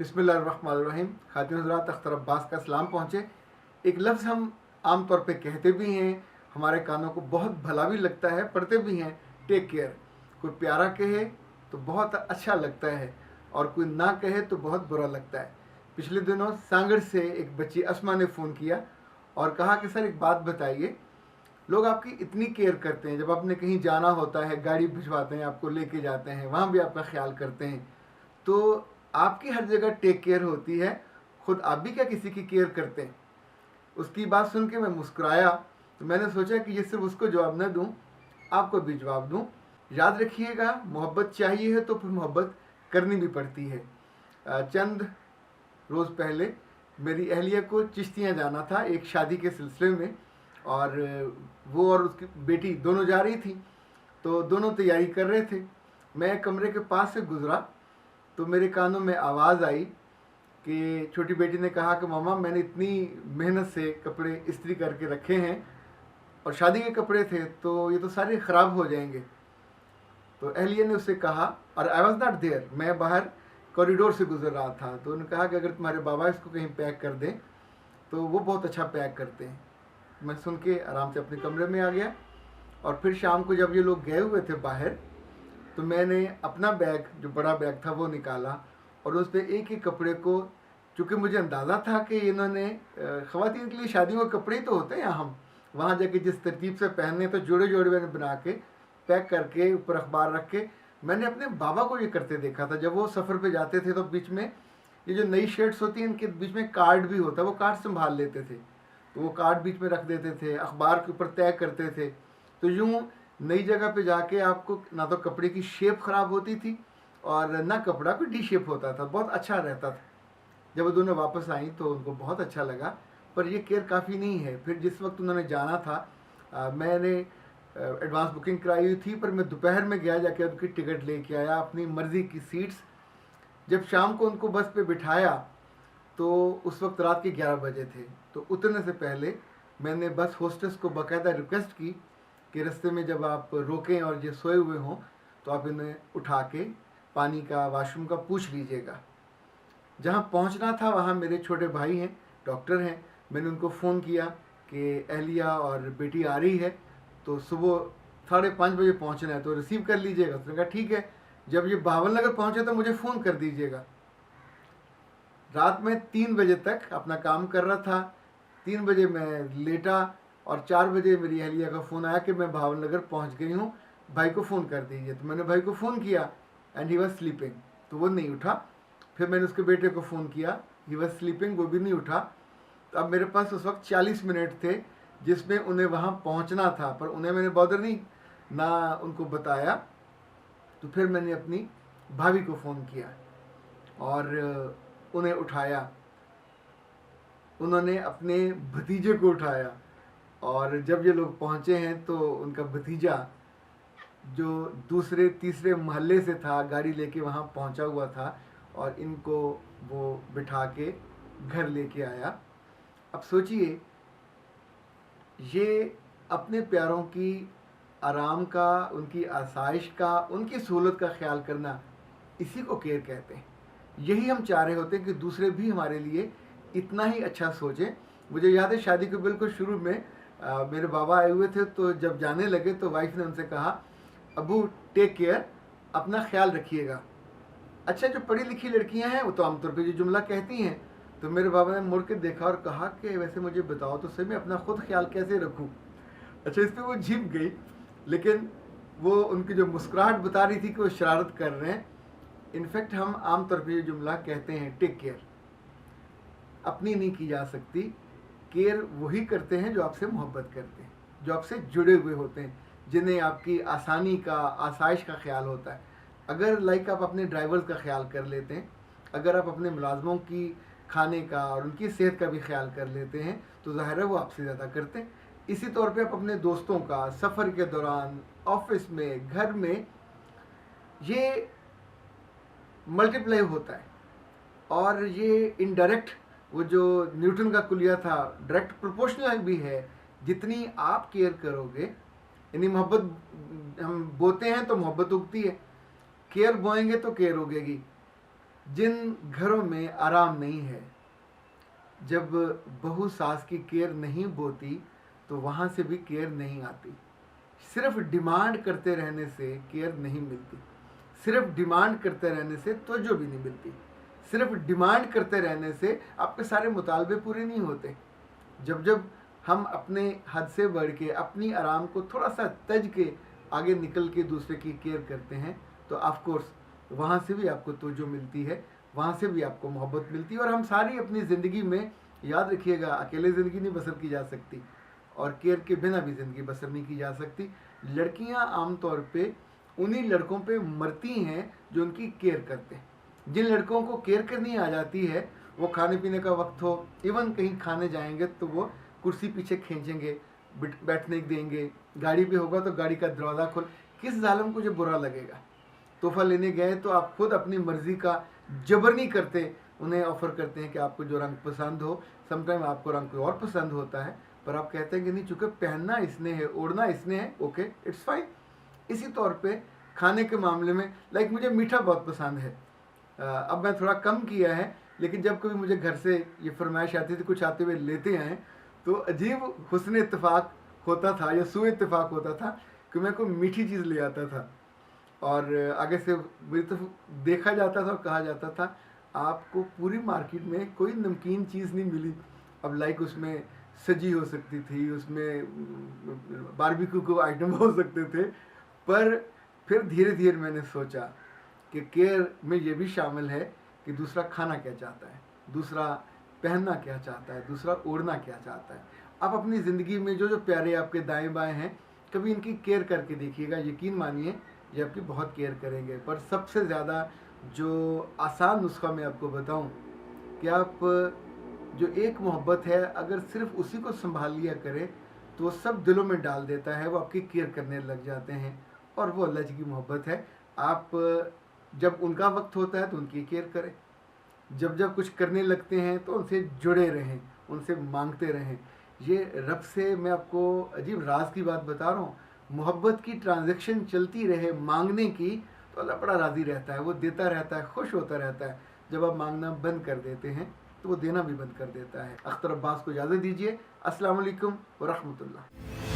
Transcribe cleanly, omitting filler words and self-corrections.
बिस्मिल्लाहिर्रहमानिर्रहीम। खातिन हज़रात, अख्तर अब्बास का सलाम पहुँचे। एक लफ्ज़ हम आम तौर पे कहते भी हैं, हमारे कानों को बहुत भला भी लगता है, पढ़ते भी हैं, टेक केयर। कोई प्यारा कहे तो बहुत अच्छा लगता है और कोई ना कहे तो बहुत बुरा लगता है। पिछले दिनों सांगड़ से एक बच्ची अस्मा ने फ़ोन किया और कहा कि सर एक बात बताइए, लोग आपकी इतनी केयर करते हैं, जब आपने कहीं जाना होता है गाड़ी भिजवाते हैं, आपको लेके जाते हैं, वहाँ भी आपका ख्याल करते हैं, तो आपकी हर जगह टेक केयर होती है, खुद आप भी क्या किसी की केयर करते हैं? उसकी बात सुन के मैं मुस्कुराया। तो मैंने सोचा कि ये सिर्फ उसको जवाब न दूं, आपको भी जवाब दूं। याद रखिएगा, मोहब्बत चाहिए है तो फिर मोहब्बत करनी भी पड़ती है। चंद रोज़ पहले मेरी अहलिया को चिश्तियाँ जाना था एक शादी के सिलसिले में, और वो और उसकी बेटी दोनों जा रही थी, तो दोनों तैयारी कर रहे थे। मैं कमरे के पास से गुज़रा तो मेरे कानों में आवाज़ आई कि छोटी बेटी ने कहा कि मामा, मैंने इतनी मेहनत से कपड़े इस्त्री करके रखे हैं और शादी के कपड़े थे, तो ये तो सारे ख़राब हो जाएंगे। तो अहलिया ने उससे कहा, और आई वॉज नॉट देयर, मैं बाहर कॉरिडोर से गुजर रहा था, तो उन्होंने कहा कि अगर तुम्हारे बाबा इसको कहीं पैक कर दें तो वो बहुत अच्छा पैक करते हैं। मैं सुन के आराम से अपने कमरे में आ गया। और फिर शाम को जब ये लोग गए हुए थे बाहर, तो मैंने अपना बैग, जो बड़ा बैग था, वो निकाला और उस पर एक एक कपड़े को, चूँकि मुझे अंदाज़ा था कि इन्होंने ख़वातीन के लिए शादियों के कपड़े ही तो होते हैं, हम वहाँ जाके जिस तरतीब से पहनने, तो जोड़े जोड़े मैंने बना के पैक करके ऊपर अखबार रख के, मैंने अपने बाबा को ये करते देखा था। जब वो सफ़र पे जाते थे तो बीच में ये जो नई शर्ट्स होती हैं, इनके बीच में कार्ड भी होता है, वो कार्ड संभाल लेते थे, तो वो कार्ड बीच में रख देते थे, अखबार के ऊपर तय करते थे। तो यूँ नई जगह पे जाके आपको ना तो कपड़े की शेप ख़राब होती थी और ना कपड़ा कोई डी शेप होता था, बहुत अच्छा रहता था। जब वो दोनों वापस आई तो उनको बहुत अच्छा लगा, पर ये केयर काफ़ी नहीं है। फिर जिस वक्त उन्होंने जाना था, मैंने एडवांस बुकिंग कराई हुई थी, पर मैं दोपहर में गया, जाके उनकी टिकट लेके आया, अपनी मर्ज़ी की सीट्स। जब शाम को उनको बस पे बिठाया तो उस वक्त रात के 11 बजे थे। तो उतरने से पहले मैंने बस होस्टेस को बाकायदा रिक्वेस्ट की कि रास्ते में जब आप रोकें और ये सोए हुए हों तो आप इन्हें उठा के पानी का, वाशरूम का पूछ लीजिएगा। जहाँ पहुँचना था वहाँ मेरे छोटे भाई हैं, डॉक्टर हैं। मैंने उनको फ़ोन किया कि अहलिया और बेटी आ रही है, तो सुबह 5:30 बजे पहुँचना है, तो रिसीव कर लीजिएगा। उसने कहा ठीक है, जब ये बावल नगर पहुँचे तो मुझे फ़ोन कर दीजिएगा। रात में 3 बजे तक अपना काम कर रहा था। 3 बजे मैं लेटा और 4 बजे मेरी अहलिया का फ़ोन आया कि मैं भावल नगर पहुँच गई हूँ, भाई को फ़ोन कर दीजिए। तो मैंने भाई को फ़ोन किया एंड ही वॉज स्लीपिंग, तो वो नहीं उठा। फिर मैंने उसके बेटे को फ़ोन किया, ही वॉज स्लीपिंग, वो भी नहीं उठा। तो अब मेरे पास उस वक्त 40 मिनट थे जिसमें उन्हें वहाँ पहुँचना था, पर उन्हें मैंने बॉदर नहीं ना उनको बताया। तो फिर मैंने अपनी भाभी को फ़ोन किया और उन्हें उठाया। उन्होंने अपने भतीजे को उठाया और जब ये लोग पहुँचे हैं तो उनका भतीजा, जो दूसरे तीसरे मोहल्ले से था, गाड़ी लेके वहाँ पहुँचा हुआ था और इनको वो बिठा के घर लेके आया। अब सोचिए, ये अपने प्यारों की आराम का, उनकी आसाइश का, उनकी सहूलत का ख्याल करना, इसी को केयर कहते हैं। यही हम चाह रहे होते हैं कि दूसरे भी हमारे लिए इतना ही अच्छा सोचें। मुझे याद है शादी के बिल्कुल शुरू में मेरे बाबा आए हुए थे, तो जब जाने लगे तो वाइफ ने उनसे कहा, अबू टेक केयर, अपना ख्याल रखिएगा। अच्छा, जो पढ़ी लिखी लड़कियां हैं वो तो आमतौर पे जो जुमला कहती हैं। तो मेरे बाबा ने मुड़ के देखा और कहा कि वैसे मुझे बताओ तो सही, मैं अपना खुद ख्याल कैसे रखूं। अच्छा, इस पर वो झिप गई, लेकिन वो उनकी जो मुस्कुराहट बता रही थी कि वो शरारत कर रहे हैं। इनफैक्ट हम आमतौर पर ये जुमला कहते हैं, टेक केयर। अपनी नहीं की जा सकती, केयर वही करते हैं जो आपसे मोहब्बत करते हैं, जो आपसे जुड़े हुए होते हैं, जिन्हें आपकी आसानी का, आसाइश का ख्याल होता है। अगर लाइक आप अपने ड्राइवर्स का ख्याल कर लेते हैं, अगर आप अपने मुलाजमों की खाने का और उनकी सेहत का भी ख्याल कर लेते हैं, तो ज़ाहिर है वो आपसे ज़्यादा करते हैं। इसी तौर पे आप अपने दोस्तों का, सफ़र के दौरान, ऑफिस में, घर में, ये मल्टीप्लाई होता है। और ये इनडायरेक्ट, वो जो न्यूटन का कुलिया था, डायरेक्ट प्रोपोर्शनल भी है। जितनी आप केयर करोगे, यानी मोहब्बत हम बोते हैं तो मोहब्बत उगती है, केयर बोएंगे तो केयर उगेगी। जिन घरों में आराम नहीं है, जब बहू सास की केयर नहीं बोती तो वहाँ से भी केयर नहीं आती। सिर्फ डिमांड करते रहने से केयर नहीं मिलती, सिर्फ डिमांड करते रहने से तवज्जो भी नहीं मिलती, सिर्फ डिमांड करते रहने से आपके सारे मुतालबे पूरे नहीं होते। जब जब हम अपने हद से बढ़ के अपनी आराम को थोड़ा सा तज के आगे निकल के दूसरे की केयर करते हैं तो ऑफ कोर्स वहाँ से भी आपको तवज्जो मिलती है, वहाँ से भी आपको मोहब्बत मिलती है। और हम सारी अपनी ज़िंदगी में, याद रखिएगा, अकेले ज़िंदगी नहीं बसर की जा सकती और केयर के बिना भी ज़िंदगी बसर नहीं की जा सकती। लड़कियाँ आमतौर पे उन्हीं लड़कों पे मरती हैं जो उनकी केयर करते हैं। जिन लड़कों को केयर करनी आ जाती है, वो खाने पीने का वक्त हो, इवन कहीं खाने जाएंगे तो वो कुर्सी पीछे खींचेंगे, बैठने देंगे, गाड़ी पे होगा तो गाड़ी का दरवाज़ा खोल। किस जालिम को जो बुरा लगेगा? तोहफा लेने गए तो आप खुद अपनी मर्ज़ी का जबर नहीं करते, उन्हें ऑफ़र करते हैं कि आपको जो रंग पसंद हो। समटाइम आपको रंग कोई और पसंद होता है, पर आप कहते हैं कि नहीं, चूँकि पहनना इसने है, ओढ़ना इसने है, ओके इट्स फाइन। इसी तौर पे खाने के मामले में, लाइक मुझे मीठा बहुत पसंद है। अब मैं थोड़ा कम किया है, लेकिन जब कभी मुझे घर से ये फरमाइश आती थी कुछ आते हुए लेते आएँ, तो अजीब हुस्न इत्तेफाक होता था या सू इत्तेफाक होता था कि मैं कोई मीठी चीज़ ले आता था और आगे से मेरी तरफ देखा जाता था और कहा जाता था आपको पूरी मार्केट में कोई नमकीन चीज़ नहीं मिली। अब लाइक उसमें सजी हो सकती थी, उसमें बारबेक्यू को आइटम हो सकते थे, पर फिर धीरे धीरे मैंने सोचा कि केयर में ये भी शामिल है कि दूसरा खाना क्या चाहता है, दूसरा पहनना क्या चाहता है, दूसरा ओढ़ना क्या चाहता है। आप अपनी ज़िंदगी में जो जो प्यारे आपके दाएं बाएं हैं, कभी इनकी केयर करके देखिएगा, यकीन मानिए ये आपकी बहुत केयर करेंगे। पर सबसे ज़्यादा जो आसान नुस्खा मैं आपको बताऊं कि आप जो एक मोहब्बत है, अगर सिर्फ उसी को संभाल लिया करें तो वो सब दिलों में डाल देता है, वो आपकी केयर करने लग जाते हैं और वो अल्लाह जी की मोहब्बत है। आप जब उनका वक्त होता है तो उनकी केयर करें, जब जब कुछ करने लगते हैं तो उनसे जुड़े रहें, उनसे मांगते रहें। ये रब से मैं आपको अजीब राज की बात बता रहा हूँ, मोहब्बत की ट्रांजैक्शन चलती रहे मांगने की तो अल्लाह बड़ा राज़ी रहता है, वो देता रहता है, खुश होता रहता है। जब आप मांगना बंद कर देते हैं तो वो देना भी बंद कर देता है। अख्तर अब्बास को इजाज़त दीजिए। अस्सलाम वालेकुम व रहमतुल्लाह।